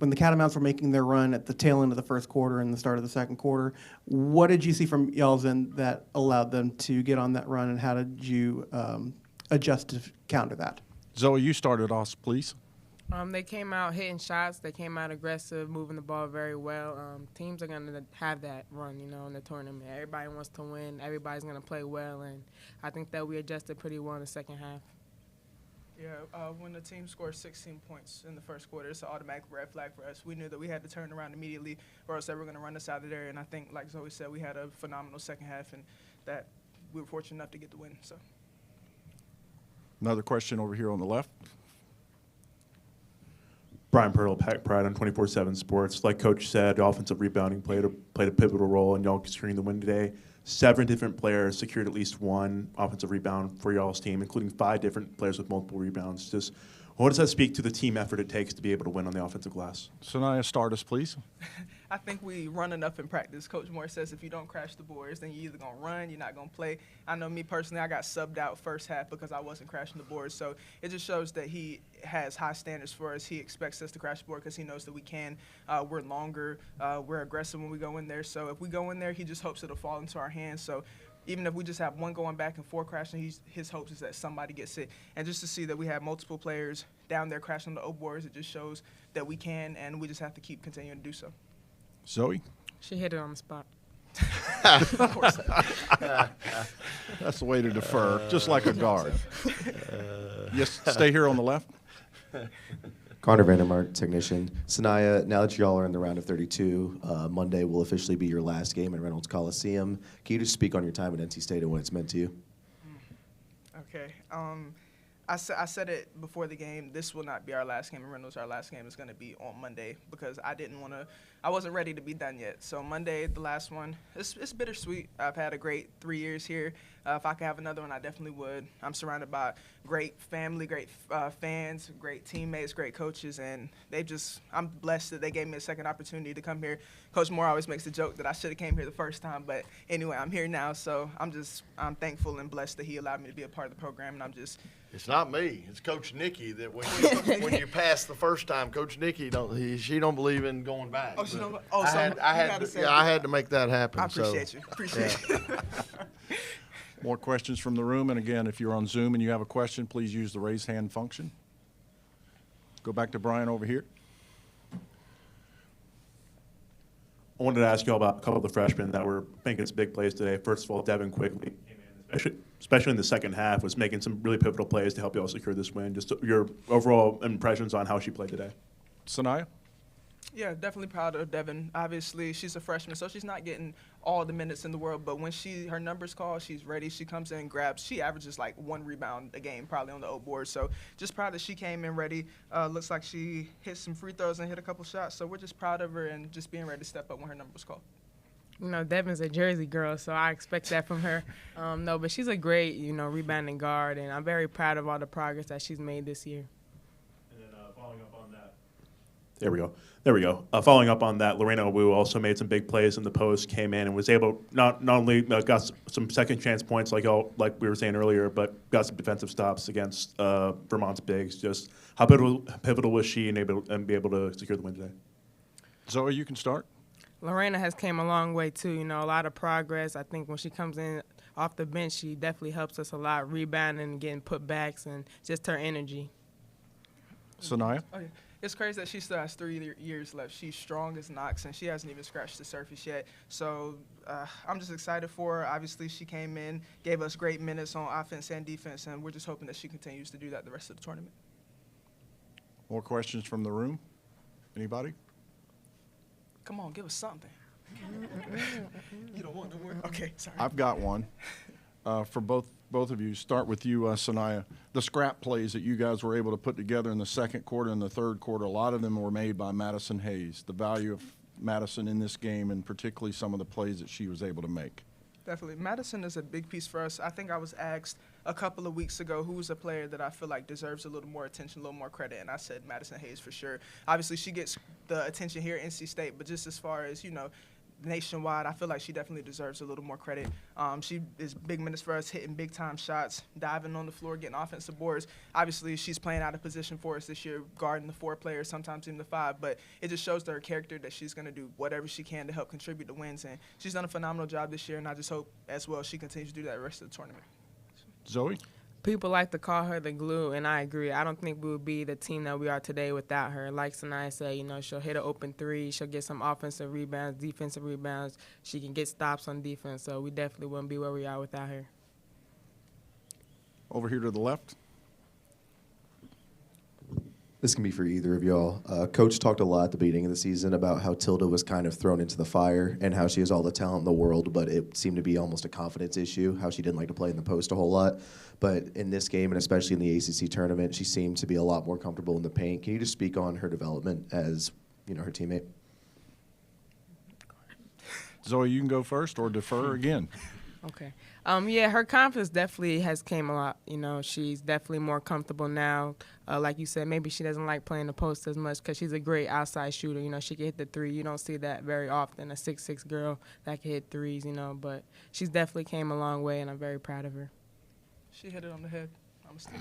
when the Catamounts were making their run at the tail end of the first quarter and the start of the second quarter, what did you see from y'all's end that allowed them to get on that run, and how did you adjust to counter that? Zoe, you started off, please. They came out hitting shots. They came out aggressive, moving the ball very well. Teams are going to have that run, in the tournament. Everybody wants to win. Everybody's going to play well, and I think that we adjusted pretty well in the second half. Yeah, when the team scores 16 points in the first quarter, it's an automatic red flag for us. We knew that we had to turn around immediately, or else they were going to run us out of there. And I think, like Zoe said, we had a phenomenal second half, and that we were fortunate enough to get the win. So, another question over here on the left. Brian Pearl, Pack Pride on 24/7 Sports. Like Coach said, offensive rebounding played a pivotal role in y'all securing the win today. 7 different players secured at least one offensive rebound for y'all's team, including 5 different players with multiple rebounds. Just what does that speak to the team effort it takes to be able to win on the offensive glass? Saniya, start us, please. I think we run enough in practice. Coach Moore says if you don't crash the boards, then you're either going to run, you're not going to play. I know me personally, I got subbed out first half because I wasn't crashing the boards. So it just shows that he has high standards for us. He expects us to crash the board because he knows that we can. We're longer. We're aggressive when we go in there. So if we go in there, he just hopes it'll fall into our hands. So even if we just have one going back and 4 crashing, his hopes is that somebody gets it. And just to see that we have multiple players down there crashing the O boards, it just shows that we can, and we just have to keep continuing to do so. Zoe? She hit it on the spot. Of course. That's the way to defer, just like a guard. Yes, stay here on the left. Connor Vandermark, technician. Saniya, now that y'all are in the round of 32, Monday will officially be your last game in Reynolds Coliseum. Can you just speak on your time at NC State and what it's meant to you? Okay. I said it before the game. This will not be our last game in Reynolds. Our last game is going to be on Monday because I wasn't ready to be done yet. So Monday, the last one, it's bittersweet. I've had a great 3 years here. If I could have another one, I definitely would. I'm surrounded by great family, great fans, great teammates, great coaches, and I'm blessed that they gave me a second opportunity to come here. Coach Moore always makes the joke that I should have came here the first time, but anyway, I'm here now, so I'm thankful and blessed that he allowed me to be a part of the program, and It's not me. It's Coach Nikki that when you pass the first time, Coach Nikki she don't believe in going back. Oh, she don't. I had to make that happen. I appreciate you. Appreciate you. More questions from the room. And again, if you're on Zoom and you have a question, please use the raise hand function. Go back to Brian over here. I wanted to ask you all about a couple of the freshmen that were making some big plays today. First of all, Devin Quigley, especially in the second half, was making some really pivotal plays to help you all secure this win. Just your overall impressions on how she played today. Saniya? Yeah, definitely proud of Devin. Obviously, she's a freshman, so she's not getting all the minutes in the world. But when her numbers call, she's ready. She comes in, grabs. She averages like 1 rebound a game, probably on the O board. So just proud that she came in ready. Looks like she hit some free throws and hit a couple shots. So we're just proud of her and just being ready to step up when her numbers call. Devin's a Jersey girl, so I expect that from her. No, but she's a great, rebounding guard, and I'm very proud of all the progress that she's made this year. And then following up on that. There we go. Following up on that, Lorena Wu also made some big plays in the post, came in and was able not only got some second chance points like we were saying earlier, but got some defensive stops against Vermont's bigs. Just how pivotal was she and be able to secure the win today? Zoe, you can start. Lorena has came a long way, too. A lot of progress. I think when she comes in off the bench, she definitely helps us a lot, rebounding and getting putbacks and just her energy. Saniya? Oh, yeah. It's crazy that she still has 3 years left. She's strong as Knox, and she hasn't even scratched the surface yet. So I'm just excited for her. Obviously, she came in, gave us great minutes on offense and defense, and we're just hoping that she continues to do that the rest of the tournament. More questions from the room? Anybody? Come on, give us something. You don't want no more? Okay, sorry. I've got one for both of you. Start with you, Saniya. The scrap plays that you guys were able to put together in the second quarter and the third quarter, a lot of them were made by Madison Hayes. The value of Madison in this game, and particularly some of the plays that she was able to make. Definitely. Madison is a big piece for us. I think I was asked a couple of weeks ago who's a player that I feel like deserves a little more attention, a little more credit, and I said Madison Hayes for sure. Obviously, she gets the attention here at NC State, but just as far as, nationwide, I feel like she definitely deserves a little more credit. She is big minutes for us, hitting big-time shots, diving on the floor, getting offensive boards. Obviously, she's playing out of position for us this year, guarding the 4 players, sometimes even the 5, but it just shows to her character that she's going to do whatever she can to help contribute to wins, and she's done a phenomenal job this year, and I just hope as well she continues to do that the rest of the tournament. Zoe? People like to call her the glue, and I agree. I don't think we would be the team that we are today without her. Like Saniya said, you know, she'll hit an open 3. She'll get some offensive rebounds, defensive rebounds. She can get stops on defense, so we definitely wouldn't be where we are without her. Over here to the left. This can be for either of y'all. Coach talked a lot at the beginning of the season about how Tilda was kind of thrown into the fire and how she has all the talent in the world, but it seemed to be almost a confidence issue, how she didn't like to play in the post a whole lot. But in this game, and especially in the ACC tournament, she seemed to be a lot more comfortable in the paint. Can you just speak on her development as, you know, her teammate? Zoe, you can go first or defer again. Okay. Yeah, her confidence definitely has came a lot. You know, she's definitely more comfortable now. Like you said, maybe she doesn't like playing the post as much because she's a great outside shooter. You know, she can hit the 3. You don't see that very often, a 6'6" girl that can hit 3s, you know. But she's definitely came a long way, and I'm very proud of her. She hit it on the head. I'm still